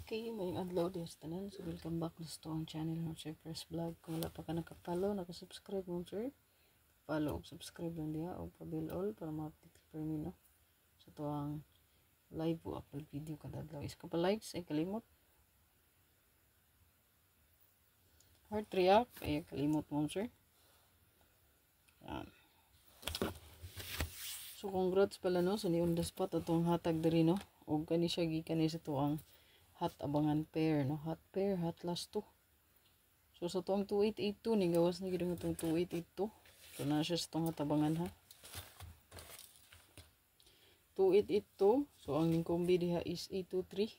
Okay, may adlaw din sa tanan. So, welcome back sa ang channel ng Sir Press Vlog. Kung wala pa ka nakapalo, nakasubscribe mo, sir. Follow o subscribe lang diha o pa-bell all para ma-update ka per no? So, ito ang live o upload video kada adlaw. Is ka pa likes, ay kalimot. Heart react, ay kalimot mo, sir. Yan. So, congrats pala, no? So, ni on the spot atong hatag diri, no? O kani siya gikan sa ito ang hot abangan pair, no? Hot pair, hot last 2. So, sa itong 2882, ni gawas na gano'n itong 2882. So, na siya sa itong hot abangan, ha? 2882. So, ang kombi diha is 823.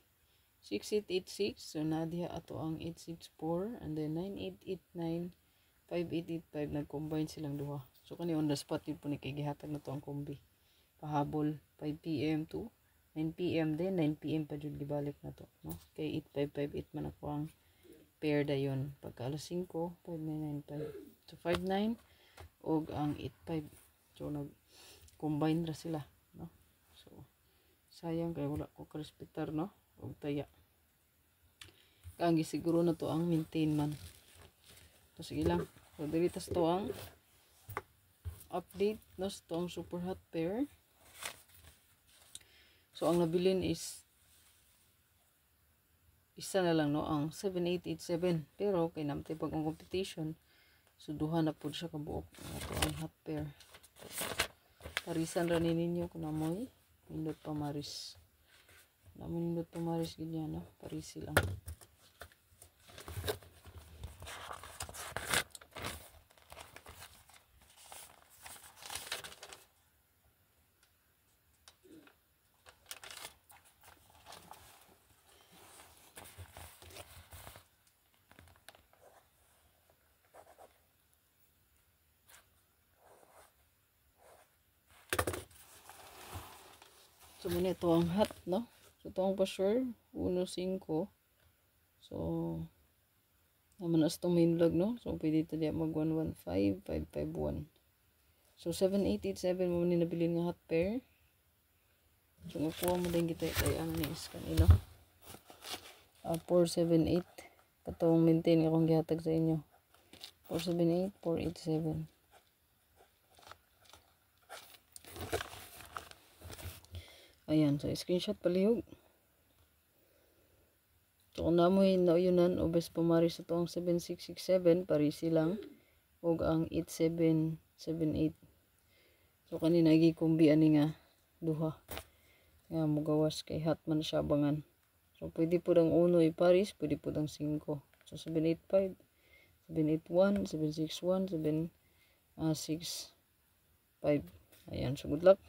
6886. So, na diha ato ang 864. And then, 9889. 5885. Nag-combine silang duha. So, kani on the spot yun po ni kay gihatag na to ang kombi. Pahabol 5 p.m. to 9 p.m. din, 9 p.m. pa dyan gibalik na to, no? Kay 8558 man ako ang pair dayon. Pagka alas 5, 5995. So 59 og ang 85. So nag-combine ra sila, no? So sayang kay wala ko ka-respetar, no? Og taya. Kang gisiguro na to ang maintain man. So sige lang. So dili tas to ang update, no? So ang super hot pair. So, ang nabilin is isa na lang, no? Ang 7887. Pero, kay namatay pag ang competition, so, duha na po siya kabuok. Ito ang hot pair. Parisan rin ninyo kung namoy. Nindot pa maris. Namoy nindot pa maris ganyan, no? Parisi lang. So, muna ito ang hot, no? So, ito ang pa-sure. 1.5. So, naman as itong main vlog, no? So, pwede ito diya mag 115, 551. So, 7887 mo na nabilin nga hot pair. So, nakuha mo din kita kay ano ni iskan, no? 478. Katong maintain akong gihatag sa inyo. 478, 487. Ayan, so screenshot palihog. So kung namoy na uyunan, obes pumari sa itong 7667, parisi lang. O ang 8778. So kanina gikumbi ani nga duha. Nga mugawas kay hot man siya abangan. So pwede po ang 1 iparis, pwede po ang 5. So 785, 781, 761, 765. Ayan, so good luck.